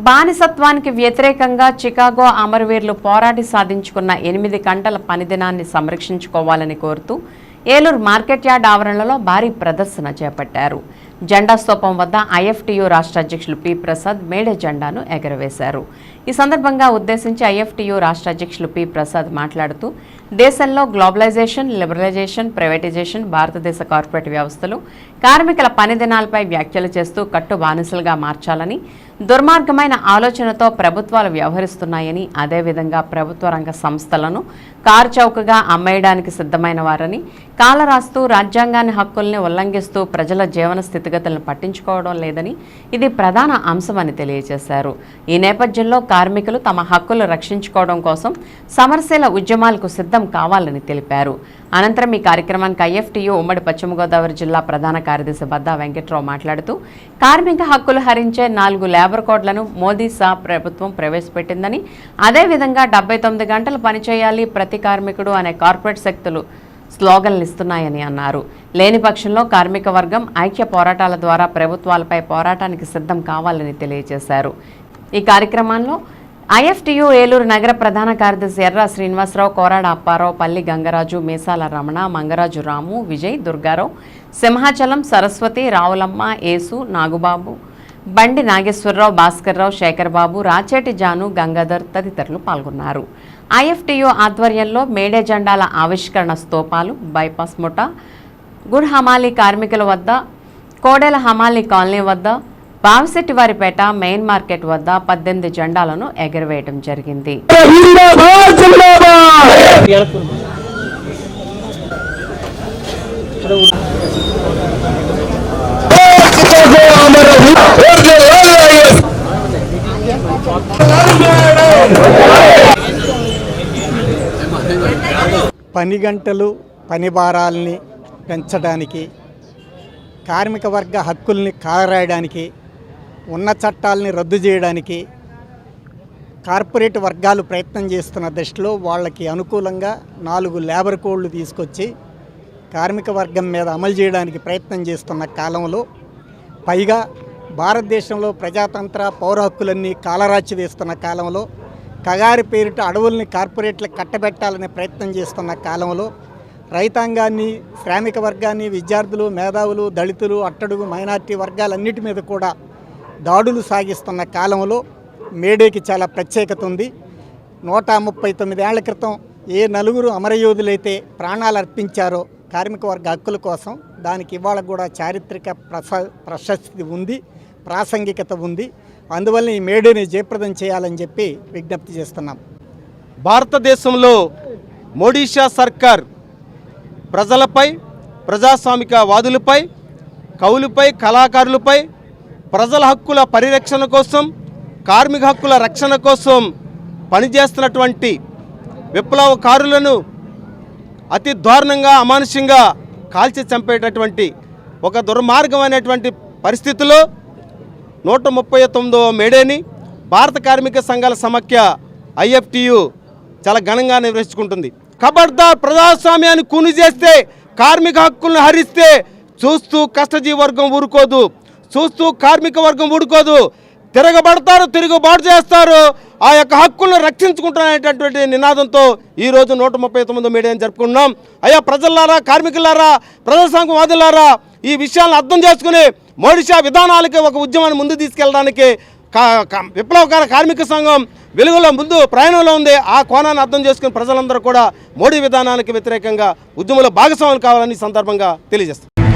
బానిసత్వానికి వ్యతిరేకంగా చికాగో అమరవీరులు పోరాడి సాధించుకున్న 8 గంటల పనిదినాన్ని సంరక్షించుకోవాలని కోరుతూ ఏలూరు మార్కెట్ యార్డ్ ఆవరణలో భారీ ప్రదర్శన చేపట్టారు. జెండా స్తూపం వద్ద ఐఎఫ్టియు రాష్ట్ర అధ్యక్షులు పి ప్రసాద్ మేడే జెండాను ఎగరవేశారు. ఈ సందర్భంగా ఉద్దేశించి ఐఎఫ్టియు రాష్ట్ర అధ్యక్షులు పి ప్రసాద్ మాట్లాడుతూ దేశంలో గ్లోబలైజేషన్, లిబరలైజేషన్, ప్రైవేటైజేషన్, భారతదేశ కార్పొరేట్ వ్యవస్థలు కార్మికుల పని దినాలపై వ్యాఖ్యలు చేస్తూ కట్టు బానిసలుగా మార్చాలని దుర్మార్గమైన ఆలోచనతో ప్రభుత్వాలు వ్యవహరిస్తున్నాయని, అదేవిధంగా ప్రభుత్వ రంగ సంస్థలను కారుచౌకగా అమ్మేయడానికి సిద్ధమైన వారని కాలరాస్తూ రాజ్యాంగాన్ని హక్కుల్ని ఉల్లంఘిస్తూ ప్రజల జీవన స్థితిగతులను పట్టించుకోవడం లేదని ఇది ప్రధాన అంశమని తెలియజేశారు. ఈ నేపథ్యంలో కార్మికులు తమ హక్కులు రక్షించుకోవడం కోసం సమరశీల ఉద్యమాలకు సిద్ధం కావాలని తెలిపారు. అనంతరం ఈ కార్యక్రమానికి ఐఎఫ్టియు ఉమ్మడి పశ్చిమ గోదావరి జిల్లా ప్రధాన కార్యదర్శి బద్దా వెంకట్రావు మాట్లాడుతూ కార్మిక హక్కులు హరించే 4 లేబర్ కోడ్లను మోదీ షా ప్రభుత్వం ప్రవేశపెట్టిందని, అదేవిధంగా 79 గంటలు పనిచేయాలి ప్రతి కార్మికుడు అనే కార్పొరేట్ శక్తులు స్లోగన్లు ఇస్తున్నాయని అన్నారు. లేని పక్షంలో కార్మిక వర్గం ఐక్య పోరాటాల ద్వారా ప్రభుత్వాలపై పోరాటానికి సిద్ధం కావాలని తెలియజేశారు. ఈ కార్యక్రమంలో ఐఎఫ్టియు ఏలూరు నగర ప్రధాన కార్యదర్శి ఎర్ర శ్రీనివాసరావు, కోరాడ అప్పారావు, పల్లి గంగరాజు, మీసాల రమణ, మంగరాజు రాము, విజయ్, దుర్గారావు, సింహాచలం, సరస్వతి, రావులమ్మ, యేసు, నాగుబాబు, బండి నాగేశ్వరరావు, భాస్కర్రావు, శేఖర్బాబు, రాచేటి జాను, గంగాధర్ తదితరులు పాల్గొన్నారు. ఐఎఫ్టియు ఆధ్వర్యంలో మేడే జెండాల ఆవిష్కరణ, స్తూపాలు, బైపాస్ ముఠా, గుడ్ హమాలీ కార్మికుల వద్ద, కోడెల హమాలీ కాలనీ వద్ద, బావిశెట్టివారిపేట మెయిన్ మార్కెట్ వద్ద 18 జెండాలను ఎగరవేయడం జరిగింది. పని గంటలు, పని భారాల్ని పెంచడానికి, కార్మిక వర్గ హక్కుల్ని కాలరాయడానికి, ఉన్న చట్టాలని రద్దు చేయడానికి కార్పొరేట్ వర్గాలు ప్రయత్నం చేస్తున్న దశలో వాళ్ళకి అనుకూలంగా 4 లేబర్ కోడ్లు తీసుకొచ్చి కార్మిక వర్గం మీద అమలు చేయడానికి ప్రయత్నం చేస్తున్న కాలంలో, పైగా భారతదేశంలో ప్రజాతంత్ర పౌర హక్కులన్నీ కాలరాచి వేస్తున్న కాలంలో, కగారి పేరిట అడవుల్ని కార్పొరేట్లకు కట్టబెట్టాలనే ప్రయత్నం చేస్తున్న కాలంలో, రైతాంగాన్ని, శ్రామిక వర్గాన్ని, విద్యార్థులు, మేధావులు, దళితులు, అట్టడుగు మైనార్టీ వర్గాలన్నిటి మీద కూడా దాడులు సాగిస్తున్న కాలంలో మేడేకి చాలా ప్రత్యేకత ఉంది. 139 ఏళ్ల క్రితం ఏ 4 అమరయోధులైతే ప్రాణాలు అర్పించారో కార్మిక వర్గ హక్కుల కోసం, దానికి ఇవాళ కూడా చారిత్రక ప్రశస్తి ఉంది, ప్రాసంగికత ఉంది. అందువల్ల ఈ మేడేని జయప్రదం చేయాలని చెప్పి విజ్ఞప్తి చేస్తున్నాం. భారతదేశంలో మోడీ షా సర్కార్ ప్రజలపై, ప్రజాస్వామిక వాదులపై, కవులపై, కళాకారులపై, ప్రజల హక్కుల పరిరక్షణ కోసం, కార్మిక హక్కుల రక్షణ కోసం పనిచేస్తున్నటువంటి విప్లవకారులను అతి దారుణంగా, అమానుషంగా కాల్చి చంపేటటువంటి ఒక దుర్మార్గమైనటువంటి పరిస్థితిలో 139వ మేడేని భారత కార్మిక సంఘాల సమాఖ్య ఐఎఫ్టియు చాలా ఘనంగా నిర్వహించుకుంటుంది. ఖబర్దార్, ప్రజాస్వామ్యాన్ని కూని చేస్తే, కార్మిక హక్కులను హరిస్తే చూస్తూ కష్టజీవి వర్గం ఊరుకోదు, చూస్తూ కార్మిక వర్గం ఊరుకోదు. తిరగబడతారు, తిరుగుబాటు చేస్తారు, ఆ యొక్క హక్కులను రక్షించుకుంటున్నటువంటి నినాదంతో ఈరోజు 139 మేడేని జరుపుకుంటున్నాం. అయ్యా ప్రజలారా, కార్మికులారా, ప్రజాస్వామ్యవాదులారా, ఈ విషయాలను అర్థం చేసుకుని మోడీ షా విధానాలకి ఒక ఉద్యమాన్ని ముందు తీసుకెళ్ళడానికి విప్లవకార కార్మిక సంఘం వెలుగులో ముందు ప్రయాణంలో ఉంది. ఆ కోణాన్ని అర్థం చేసుకుని ప్రజలందరూ కూడా మోడీ విధానానికి వ్యతిరేకంగా ఉద్యమంలో భాగస్వాములు కావాలని సందర్భంగా తెలియజేస్తారు.